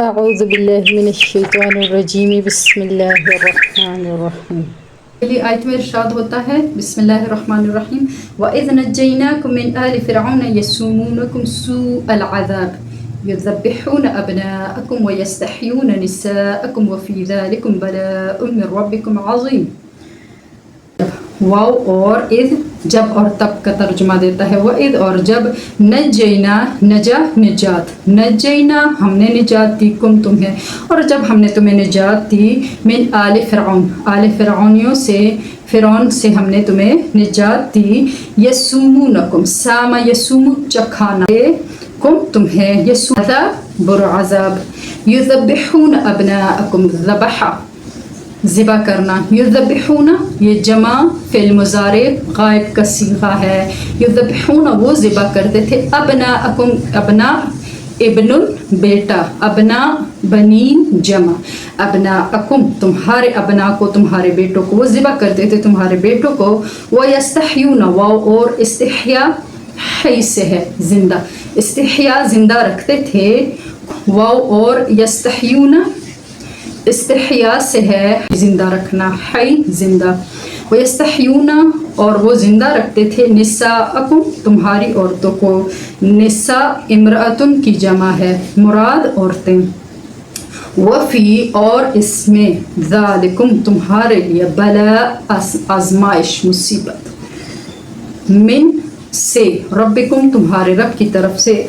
أعوذ بالله من الشیطان الرجیم بسم اللہ الرحمن الرحیم. پہلی آیت میں ارشاد ہوتا ہے بسم اللہ الرحمن الرحیم وَإِذْ نَجَّيْنَاكُم مِّنْ آلِ فِرْعَوْنَ يَسُومُونَكُمْ سُوءَ الْعَذَابِ يُذَبِّحُونَ أَبْنَاءَكُمْ وَيَسْتَحْيُونَ نِسَاءَكُمْ وَفِي ذَلِكُمْ بَلَاءٌ مِّن رَّبِّكُمْ عَظِيمٌ. واو اور اذ جب اور تب کا ترجمہ دیتا ہے. وَإِذْ اور جب نجینا نجا نجات نجینا ہم نے نجات دی کم تمہیں اور جب ہم نے تمہیں نجات دی من آل فرعون آل فرعونیوں سے فرعون سے ہم نے تمہیں نجات دی. یسومونکم ساما یسوم چکھانا کم تمہیں یسوم عذاب برا عذاب. یذبحون ابناءکم ذبحا ذبح کرنا. یذبحون یہ جمع فعل مضارع غائب کا صیغہ ہے. یذبحون وہ ذبح کرتے تھے. ابناءکم ابنا ابن بیٹا ابنا بنین جمع ابناءکم تمہارے ابنا کو تمہارے بیٹوں کو وہ ذبح کرتے تھے تمہارے بیٹوں کو. وَيَسْتَحْيُونَ واو اور استحیا حی سے ہے زندہ استحیا زندہ رکھتے تھے. واو اور یستحیون استحیا سے ہے زندہ رکھنا حی زندہ. وَيَسْتَحْيُونَ اور وہ زندہ رکھتے تھے نساءکم تمہاری عورتوں کو. نساء امرأتن کی جمع ہے مراد عورتیں. وفی اور اس میں ذالکم تمہارے لیے بلا آزمائش مصیبت من سے ربکم تمہارے رب کی طرف سے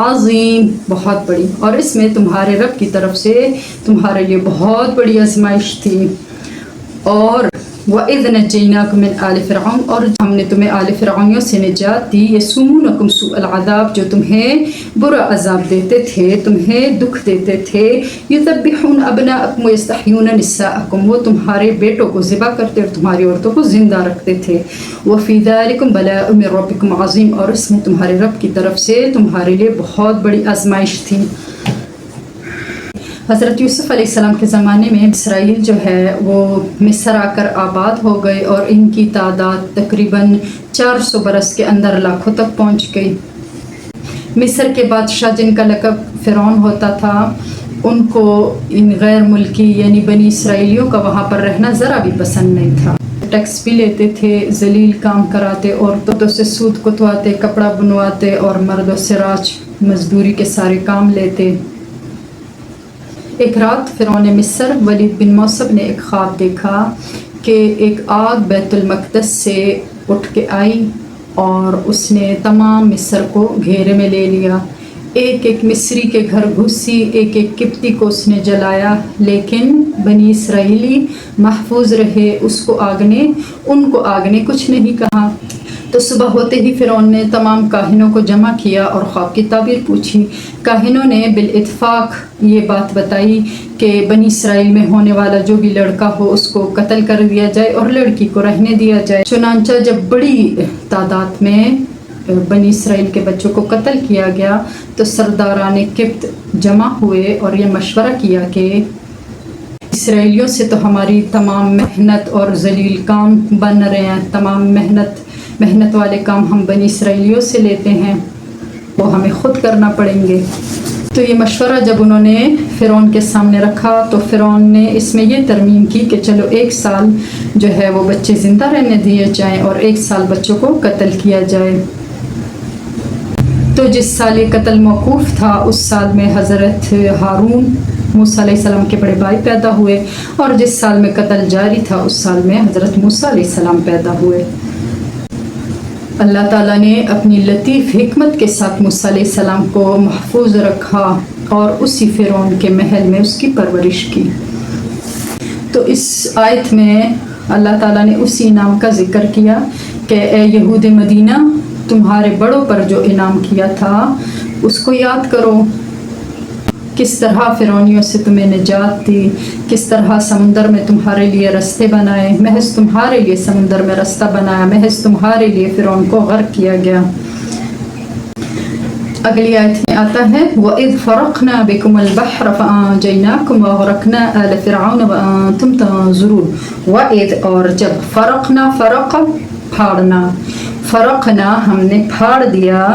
عظیم بہت بڑی اور اس میں تمہارے رب کی طرف سے تمہارے لیے بہت بڑی آزمائش تھی. اور وَإِذْ نَجَّيْنَاكُم مِّنْ آلِ فِرْعَوْنَ اور ہم نے تمہیں آل فرعونیوں سے نجات دی. یسومونکم سوء العذاب جو تمہیں برا عذاب دیتے تھے تمہیں دکھ دیتے تھے. یذبحون ابناءکم ویستحیون نساءکم وہ تمہارے بیٹوں کو ذبح کرتے اور تمہاری عورتوں کو زندہ رکھتے تھے. وفی ذلکم بلاء من ربکم عظیم اور اس میں تمہارے رب کی طرف سے تمہارے لیے بہت بڑی آزمائش تھی. حضرت یوسف علیہ السلام کے زمانے میں اسرائیل جو ہے وہ مصر آ کر آباد ہو گئے اور ان کی تعداد تقریباً 400 برس کے اندر لاکھوں تک پہنچ گئی. مصر کے بادشاہ جن کا لقب فرعون ہوتا تھا ان کو ان غیر ملکی یعنی بنی اسرائیلیوں کا وہاں پر رہنا ذرا بھی پسند نہیں تھا. ٹیکس بھی لیتے تھے ذلیل کام کراتے عورتوں سے سود کتواتے کپڑا بنواتے اور مردوں سے راج مزدوری کے سارے کام لیتے. ایک رات فرعون مصر ولید بن موصب نے ایک خواب دیکھا کہ ایک آگ بیت المقدس سے اٹھ کے آئی اور اس نے تمام مصر کو گھیرے میں لے لیا. ایک ایک مصری کے گھر گھسی ایک ایک قبطی کو اس نے جلایا لیکن بنی اسرائیلی محفوظ رہے. اس کو آگ نے ان کو آگ نے کچھ نہیں کہا. تو صبح ہوتے ہی فرعون نے تمام کاہنوں کو جمع کیا اور خواب کی تعبیر پوچھی. کاہنوں نے بالاتفاق یہ بات بتائی کہ بنی اسرائیل میں ہونے والا جو بھی لڑکا ہو اس کو قتل کر دیا جائے اور لڑکی کو رہنے دیا جائے. چنانچہ جب بڑی تعداد میں بنی اسرائیل کے بچوں کو قتل کیا گیا تو سرداران قبط جمع ہوئے اور یہ مشورہ کیا کہ اسرائیلیوں سے تو ہماری تمام محنت اور ذلیل کام بن رہے ہیں. تمام محنت والے کام ہم بنی اسرائیلیوں سے لیتے ہیں وہ ہمیں خود کرنا پڑیں گے. تو یہ مشورہ جب انہوں نے فرعون کے سامنے رکھا تو فرعون نے اس میں یہ ترمیم کی کہ چلو 1 سال جو ہے وہ بچے زندہ رہنے دیے جائیں اور 1 سال بچوں کو قتل کیا جائے. تو جس سال یہ قتل موقوف تھا اس سال میں حضرت ہارون موسیٰ علیہ السلام کے بڑے بھائی پیدا ہوئے اور جس سال میں قتل جاری تھا اس سال میں حضرت موسیٰ علیہ السلام پیدا ہوئے. اللہ تعالیٰ نے اپنی لطیف حکمت کے ساتھ موسیٰ علیہ السلام کو محفوظ رکھا اور اسی فرعون کے محل میں اس کی پرورش کی. تو اس آیت میں اللہ تعالیٰ نے اسی انعام کا ذکر کیا کہ اے یہود مدینہ تمہارے بڑوں پر جو انعام کیا تھا اس کو یاد کرو. کس طرح فرعونیوں سے تمہیں نجات دی کس طرح سمندر میں تمہارے لیے رستے بنائے محض تمہارے لیے سمندر میں رستہ بنایا محض تمہارے لیے فرعون کو غرق کیا گیا. اگلی آیت میں آتا ہے وَإِذْ فَرَقْنَا بِكُمُ الْبَحْرَ فَأَنْجَيْنَاكُمْ وَأَغْرَقْنَا آلَ فِرْعَوْنَ وَأَنْتُمْ تَنظُرُونَ. وَإِذْ اور جب فرقنا فرق پھاڑنا فرقنا ہم نے پھاڑ دیا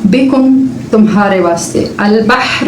بکم تمہارے واسطے البحر